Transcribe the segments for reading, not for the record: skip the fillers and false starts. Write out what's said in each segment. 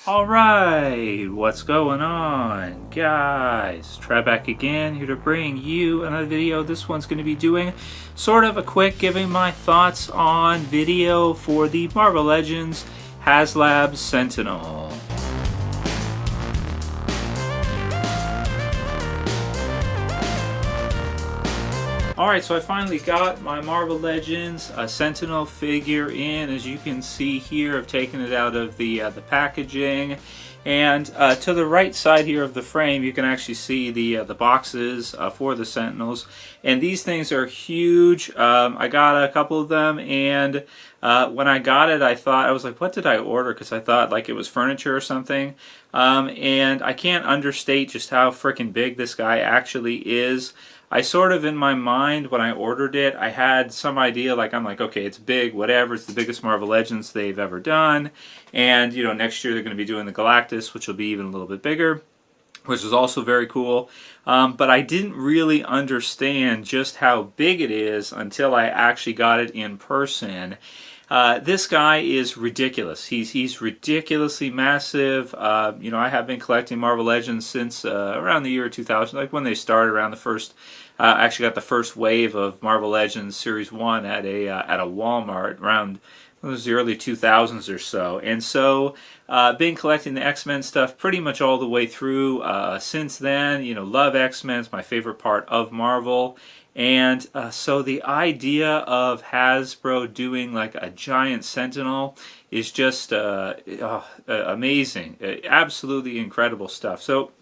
Alright, what's going on, guys? Trev back again, here to bring you another video. This one's going to be doing sort of a quick giving my thoughts on video for the Marvel Legends Haslab Sentinel. Alright, so I finally got my Marvel Legends Sentinel figure in. As you can see here, I've taken it out of the packaging. And to the right side here of the frame, you can actually see the boxes for the Sentinels. And these things are huge. I got a couple of them, and when I got it, I was like, what did I order? Because I thought like it was furniture or something. And I can't understate just how freaking big this guy actually is. I sort of, in my mind, when I ordered it, I had some idea, I'm like, okay, it's big, whatever, it's the biggest Marvel Legends they've ever done, and, you know, next year they're going to be doing the Galactus, which will be even a little bit bigger, which is also very cool, but I didn't really understand just how big it is until I actually got it in person. This guy is ridiculous. He's ridiculously massive. You know, I have been collecting Marvel Legends since around the year 2000, like when they started, around the first. I actually got the first wave of Marvel Legends Series 1 at a Walmart around it was the early 2000s or so. And so been collecting the X-Men stuff pretty much all the way through since then. You know, love X-Men. It's my favorite part of Marvel. And so the idea of Hasbro doing like a giant Sentinel is just amazing. Absolutely incredible stuff. So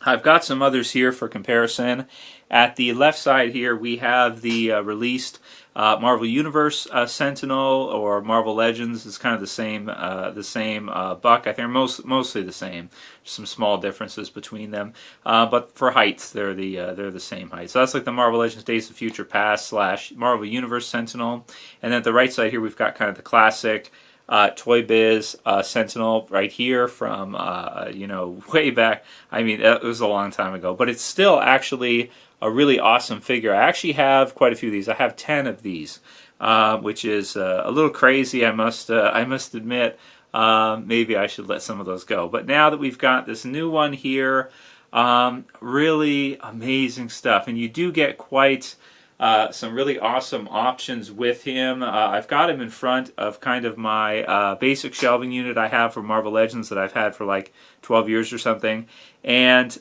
I've got some others here for comparison. At the left side here, we have the released Marvel Universe Sentinel, or Marvel Legends. It's kind of the same buck. I think they're mostly the same. Some small differences between them, but for heights, they're the same height. So that's like the Marvel Legends Days of Future Past / Marvel Universe Sentinel. And then at the right side here, we've got kind of the classic Toybiz Sentinel right here from you know, way back. I mean, it was a long time ago, but it's still actually a really awesome figure. I actually have quite a few of these. I have 10 of these, which is a little crazy, I must admit. Maybe I should let some of those go. But now that we've got this new one here, really amazing stuff. And you do get quite some really awesome options with him. I've got him in front of kind of my basic shelving unit I have for Marvel Legends that I've had for like 12 years or something. And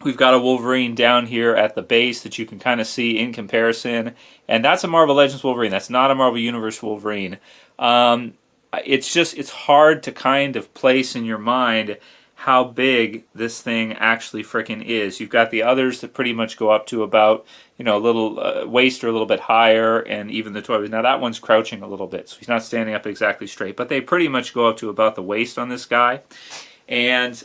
we've got a Wolverine down here at the base that you can kind of see in comparison. And that's a Marvel Legends Wolverine. That's not a Marvel Universe Wolverine. It's hard to kind of place in your mind how big this thing actually frickin' is. You've got the others that pretty much go up to about, you know, a little waist or a little bit higher, and even the Toybiz. Now that one's crouching a little bit, so he's not standing up exactly straight, but they pretty much go up to about the waist on this guy. And,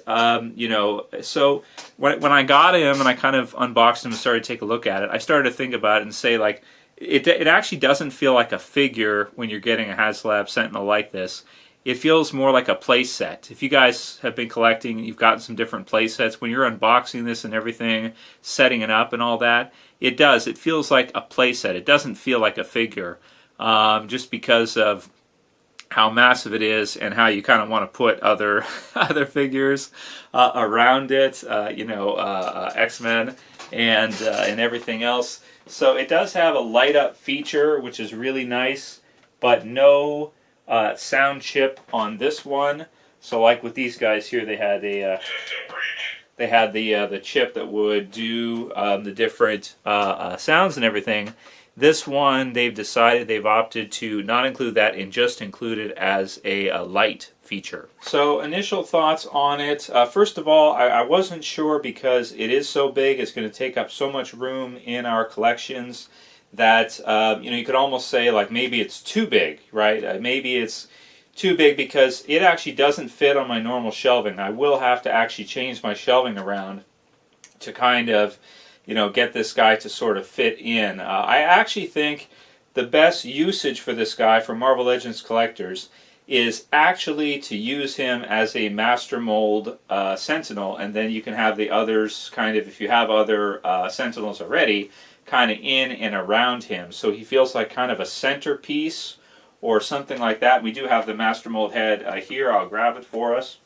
you know, so when I got him and I kind of unboxed him and started to take a look at it, I started to think about it and say, like, it actually doesn't feel like a figure when you're getting a Haslab Sentinel like this. It feels more like a playset. If you guys have been collecting and you've gotten some different playsets, when you're unboxing this and everything, setting it up and all that, it does. It feels like a playset. It doesn't feel like a figure, just because of how massive it is and how you kind of want to put other figures around it, you know, X-Men and everything else. So it does have a light up feature, which is really nice, but no sound chip on this one. So like with these guys here, they had the chip that would do the different sounds and everything. This one, they've opted to not include that and just include it as a light feature. So initial thoughts on it. First of all, I wasn't sure because it is so big, it's going to take up so much room in our collections that, you know, you could almost say like maybe it's too big, right? Maybe it's too big because it actually doesn't fit on my normal shelving. I will have to actually change my shelving around to kind of, you know, get this guy to sort of fit in. I actually think the best usage for this guy for Marvel Legends collectors is actually to use him as a master mold Sentinel, and then you can have the others kind of, if you have other Sentinels already, kind of in and around him. So he feels like kind of a centerpiece or something like that. We do have the Master Mold head here. I'll grab it for us.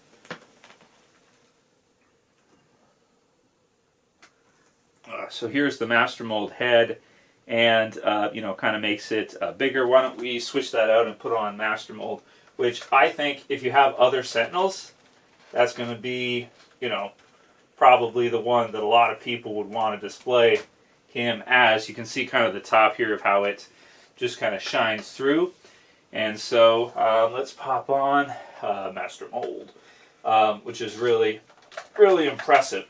So here's the Master Mold head, and you know, kind of makes it bigger. Why don't we switch that out and put on Master Mold, which I think if you have other Sentinels, that's going to be, you know, probably the one that a lot of people would want to display him as. You can see kind of the top here of how it just kind of shines through. And so let's pop on Master Mold, which is really, really impressive.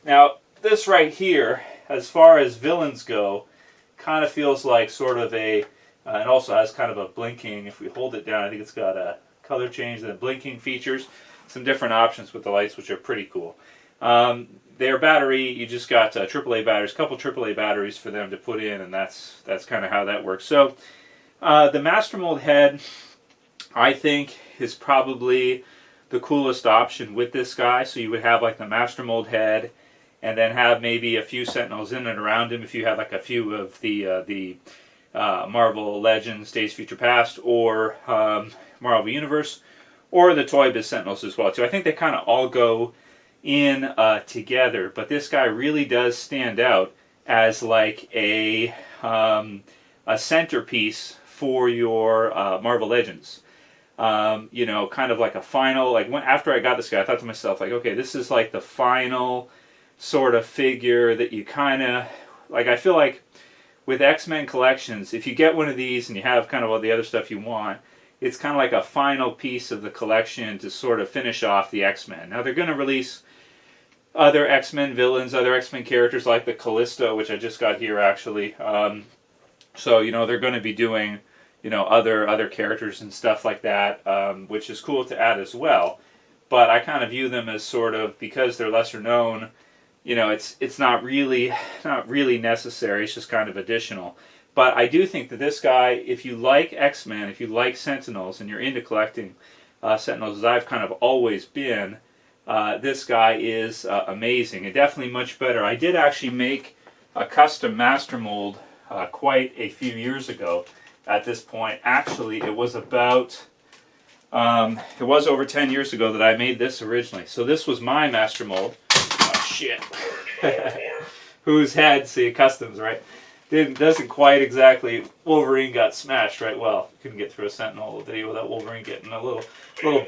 Now, this right here, as far as villains go, kind of feels like sort of a, it also has kind of a blinking, if we hold it down, I think it's got a color change and blinking features, some different options with the lights, which are pretty cool. Their battery, you just got AAA batteries, a couple AAA batteries for them to put in, and that's kind of how that works. So the Master Mold head, I think, is probably the coolest option with this guy. So you would have like the Master Mold head, and then have maybe a few Sentinels in and around him if you have like a few of the Marvel Legends Days of Future Past, or Marvel Universe, or the Toybiz Sentinels as well too. I think they kind of all go in together, but this guy really does stand out as like a centerpiece for your Marvel Legends. You know, kind of like a final, like after I got this guy, I thought to myself, like, okay, this is like the final sort of figure that you kind of, like, I feel like with X-Men collections, if you get one of these and you have kind of all the other stuff you want, it's kind of like a final piece of the collection to sort of finish off the X-Men. Now they're going to release other X-Men villains, other X-Men characters like the Callisto, which I just got here actually. So, you know, they're going to be doing, you know, other characters and stuff like that, which is cool to add as well. But I kind of view them as sort of, because they're lesser known, you know, it's not really necessary. It's just kind of additional. But I do think that this guy, if you like X-Men, if you like Sentinels, and you're into collecting Sentinels, as I've kind of always been, this guy is amazing, and definitely much better. I did actually make a custom Master Mold quite a few years ago. At this point, actually, it was about, it was over 10 years ago that I made this originally. So this was my Master Mold. Oh, shit. Whose head, see, customs, right? Doesn't quite exactly, Wolverine got smashed, right? Well, couldn't get through a Sentinel video without Wolverine getting a little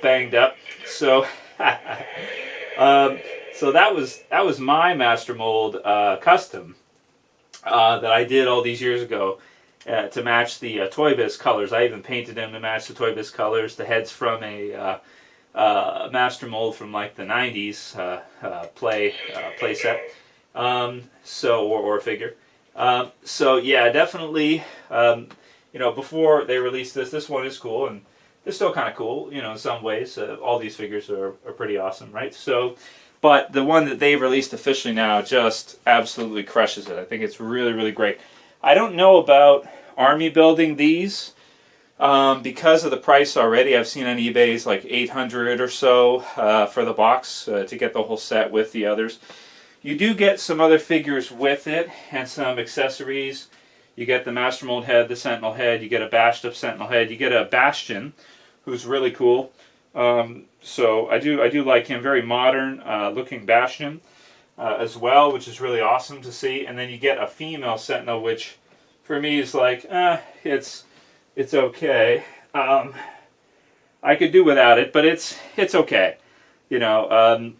banged up. So, so that was my Master Mold custom that I did all these years ago to match the Toybiz colors. I even painted them to match the Toybiz colors. The head's from a Master Mold from like the 90s Playset, or figure. So yeah, definitely, you know, before they released this one is cool, and they're still kind of cool, you know, in some ways. All these figures are pretty awesome, right? So, but the one that they released officially now just absolutely crushes it. I think it's really, really great. I don't know about army building these because of the price already. I've seen on eBay's like $800 or so for the box to get the whole set with the others. You do get some other figures with it and some accessories. You get the Master Mold head, the Sentinel head. You get a bashed up Sentinel head. You get a Bastion, who's really cool. So I do like him. Very modern looking Bastion as well, which is really awesome to see. And then you get a female Sentinel, which for me is like, it's okay. I could do without it, but it's okay. You know,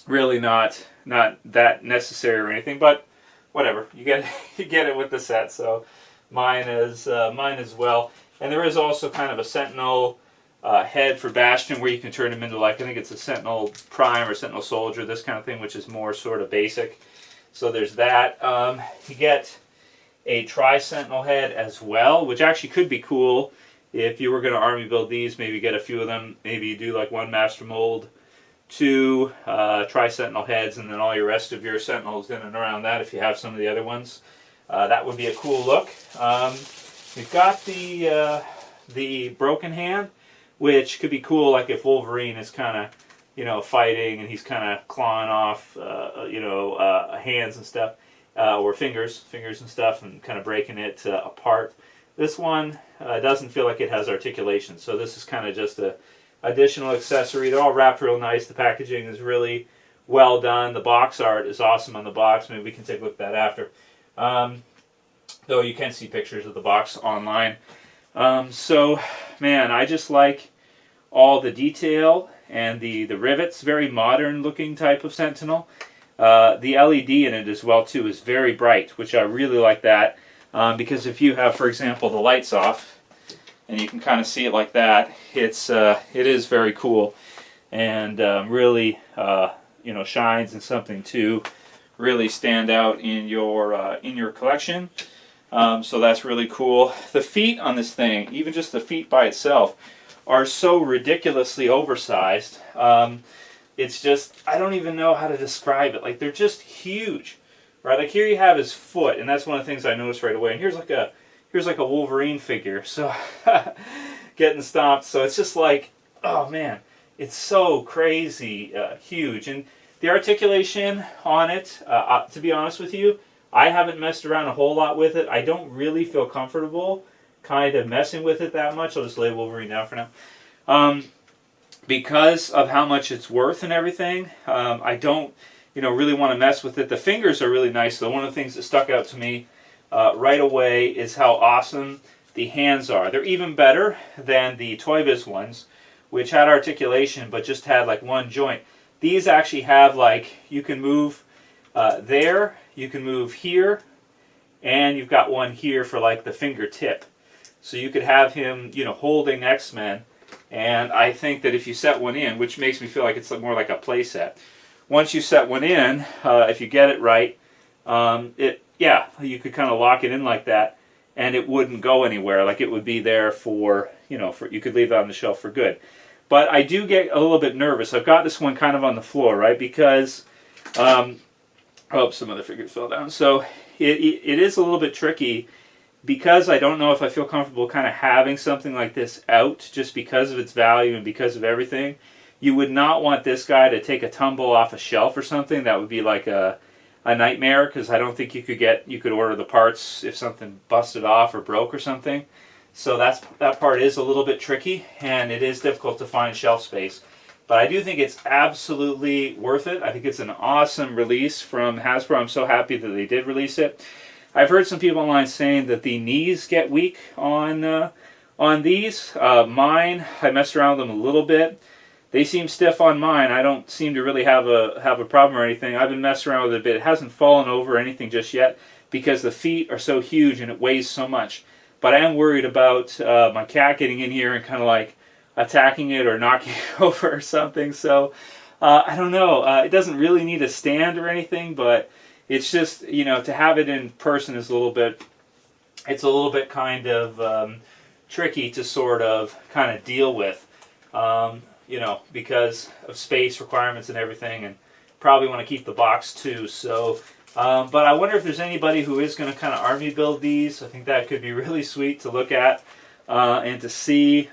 really not that necessary or anything, but whatever. You get it with the set. So mine as well. And there is also kind of a Sentinel head for Bastion where you can turn him into, like, I think it's a Sentinel Prime or Sentinel Soldier, this kind of thing, which is more sort of basic. So there's that. You get a Tri-Sentinel head as well, which actually could be cool if you were going to army build these. Maybe get a few of them. Maybe you do like one Master Mold, 2 Tri-Sentinel heads, and then all your rest of your Sentinels in and around that if you have some of the other ones. That would be a cool look. We've got the Broken Hand, which could be cool, like if Wolverine is kind of, you know, fighting and he's kind of clawing off, you know, hands and stuff, or fingers and stuff, and kind of breaking it apart. This one doesn't feel like it has articulation, so this is kind of just a additional accessory. They're all wrapped real nice. The packaging is really well done. The box art is awesome on the box. Maybe we can take a look at that after. Though you can see pictures of the box online. So, man, I just like all the detail and the rivets. Very modern looking type of Sentinel. The LED in it as well too is very bright, which I really like that. Because if you have, for example, the lights off, and you can kind of see it like that, it is very cool, and really shines and something to really stand out in your collection. So that's really cool. The feet on this thing, even just the feet by itself, are so ridiculously oversized. It's just, I don't even know how to describe it. Like, they're just huge. Right, like here you have his foot, and that's one of the things I noticed right away. And here's like a Wolverine figure, so getting stomped. So it's just like, oh man, it's so crazy huge. And the articulation on it, to be honest with you, I haven't messed around a whole lot with it. I don't really feel comfortable kind of messing with it that much. I'll just lay Wolverine down for now. Because of how much it's worth and everything, I don't really want to mess with it. The fingers are really nice, though. One of the things that stuck out to me right away is how awesome the hands are. They're even better than the Toybiz ones, which had articulation but just had like one joint. These actually have, like, you can move there, you can move here, and you've got one here for like the fingertip. So you could have him, holding X-Men, and I think that if you set one in, which makes me feel like it's more like a playset, once you set one in, if you get it right, you could kind of lock it in like that, and it wouldn't go anywhere. Like, it would be there for you could leave it on the shelf for good. But I do get a little bit nervous. I've got this one kind of on the floor, right? Because, some other figures fell down. So it is a little bit tricky because I don't know if I feel comfortable kind of having something like this out just because of its value and because of everything. You would not want this guy to take a tumble off a shelf or something. That would be like a nightmare, because I don't think you could order the parts if something busted off or broke or something. So that part is a little bit tricky, and it is difficult to find shelf space. But I do think it's absolutely worth it. I think it's an awesome release from Hasbro. I'm so happy that they did release it. I've heard some people online saying that the knees get weak on these. Mine, I messed around with them a little bit. They seem stiff on mine. I don't seem to really have a problem or anything. I've been messing around with it a bit. It hasn't fallen over or anything just yet because the feet are so huge and it weighs so much. But I am worried about my cat getting in here and kind of like attacking it or knocking it over or something. So I don't know. It doesn't really need a stand or anything, but it's just, to have it in person is a little bit kind of tricky to sort of kind of deal with. Because of space requirements and everything, and probably want to keep the box too. So, but I wonder if there's anybody who is going to kind of army build these. I think that could be really sweet to look at and to see.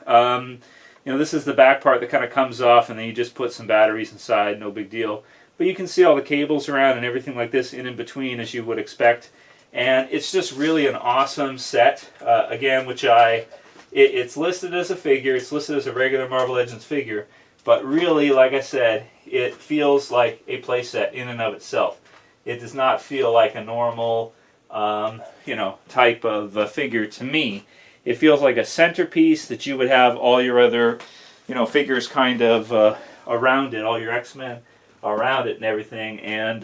This is the back part that kind of comes off, and then you just put some batteries inside, no big deal. But you can see all the cables around and everything like this in between, as you would expect. And it's just really an awesome set, again, which it's listed as a figure, it's listed as a regular Marvel Legends figure, but really, like I said, it feels like a playset in and of itself. It does not feel like a normal, type of figure to me. It feels like a centerpiece that you would have all your other, figures kind of around it, all your X-Men around it and everything, and,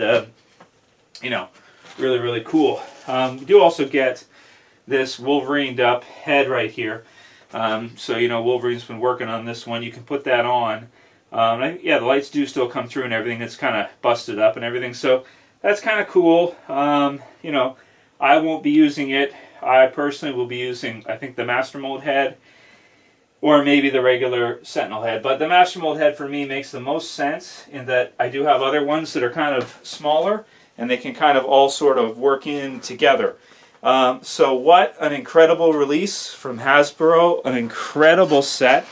really, really cool. We do also get this Wolverined up head right here. So, Wolverine's been working on this one. You can put that on. The lights do still come through and everything. It's kind of busted up and everything. So that's kind of cool. I won't be using it. I personally will be using, I think, the Master Mold head or maybe the regular Sentinel head. But the Master Mold head for me makes the most sense in that I do have other ones that are kind of smaller and they can kind of all sort of work in together. So what an incredible release from Hasbro, an incredible set.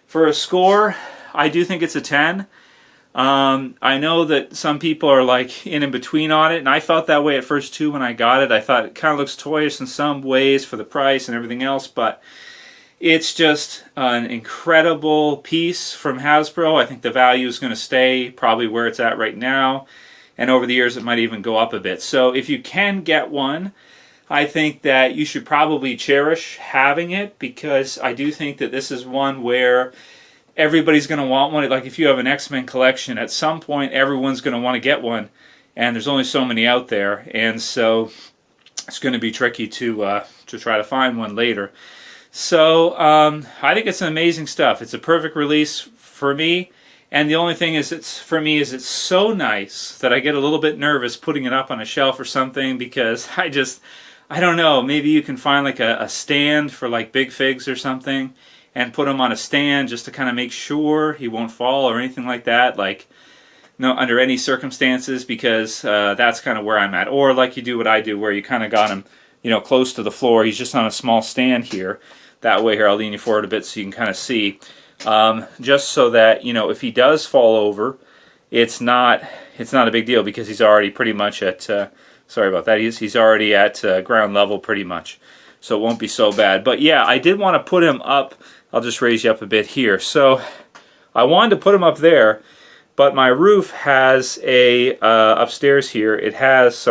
For a score, I do think it's a 10. I know that some people are like in between on it, and I felt that way at first too when I got it. I thought it kind of looks toyish in some ways for the price and everything else, but it's just an incredible piece from Hasbro. I think the value is going to stay probably where it's at right now, and over the years it might even go up a bit. So if you can get one, I think that you should probably cherish having it, because I do think that this is one where everybody's going to want one. Like if you have an X-Men collection, at some point everyone's going to want to get one, and there's only so many out there, and so it's going to be tricky to try to find one later. So I think it's an amazing stuff. It's a perfect release for me, and the only thing is, it's so nice that I get a little bit nervous putting it up on a shelf or something, because I don't know, maybe you can find like a stand for like big figs or something and put him on a stand just to kind of make sure he won't fall or anything like that, like no, under any circumstances, because that's kind of where I'm at. Or like you do what I do, where you kind of got him, you know, close to the floor. He's just on a small stand here. That way, here, I'll lean you forward a bit so you can kind of see. Just so that, you know, if he does fall over, it's not a big deal, because he's already pretty much at, sorry about that, he's already at ground level pretty much. So it won't be so bad. But yeah, I did want to put him up. I'll just raise you up a bit here. So I wanted to put him up there, but my roof has a, upstairs here, it has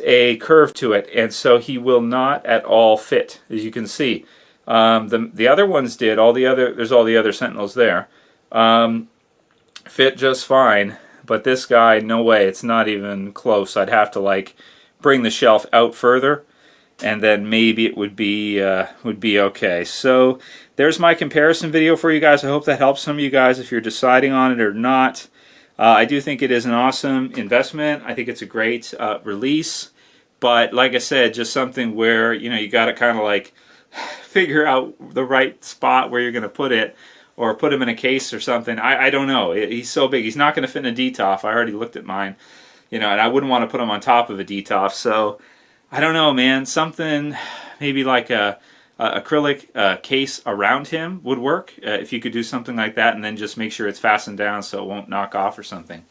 a curve to it, and so he will not at all fit, as you can see. The other ones did, there's all the other Sentinels there, fit just fine, but this guy, no way, it's not even close. I'd have to like bring the shelf out further, and then maybe it would be okay. So there's my comparison video for you guys. I hope that helps some of you guys if you're deciding on it or not. I do think it is an awesome investment. I think it's a great release, but like I said, just something where, you know, you got to kind of like figure out the right spot where you're going to put it, or put him in a case or something. I don't know. He's so big. He's not going to fit in a DTOF. I already looked at mine, you know, and I wouldn't want to put him on top of a DTOF. So I don't know, man. Something maybe like a acrylic case around him would work, if you could do something like that, and then just make sure it's fastened down so it won't knock off or something.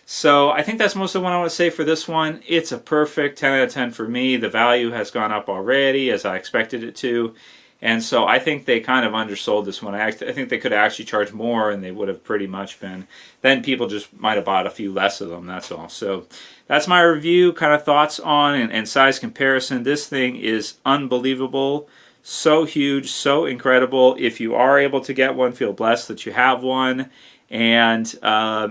So I think that's most of what I want to say for this one. It's a perfect 10 out of 10 for me. The value has gone up already, as I expected it to, and so I think they kind of undersold this one. I think they could have actually charged more, and they would have pretty much been, then people just might have bought a few less of them, that's all. So that's my review, kind of thoughts on and size comparison. This thing is unbelievable. So huge, so incredible. If you are able to get one, feel blessed that you have one. And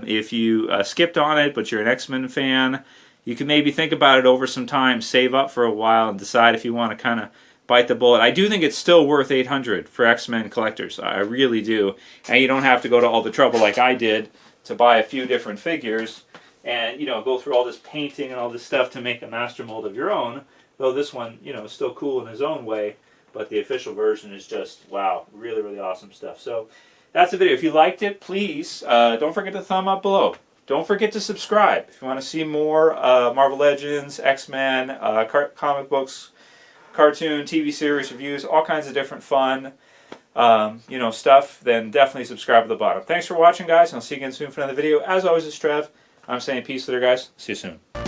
if you skipped on it, but you're an X-Men fan, you can maybe think about it over some time, save up for a while, and decide if you want to kind of bite the bullet. I do think it's still worth $800 for X-Men collectors. I really do. And you don't have to go to all the trouble like I did to buy a few different figures and, you know, go through all this painting and all this stuff to make a master mold of your own. Though this one, you know, is still cool in his own way. But the official version is just, wow, really, really awesome stuff. So that's the video. If you liked it, please don't forget to thumb up below. Don't forget to subscribe. If you want to see more Marvel Legends, X-Men, comic books, cartoon, TV series reviews, all kinds of different fun you know, stuff, then definitely subscribe at the bottom. Thanks for watching, guys, and I'll see you again soon for another video. As always, it's Trev. I'm saying peace later, guys. See you soon.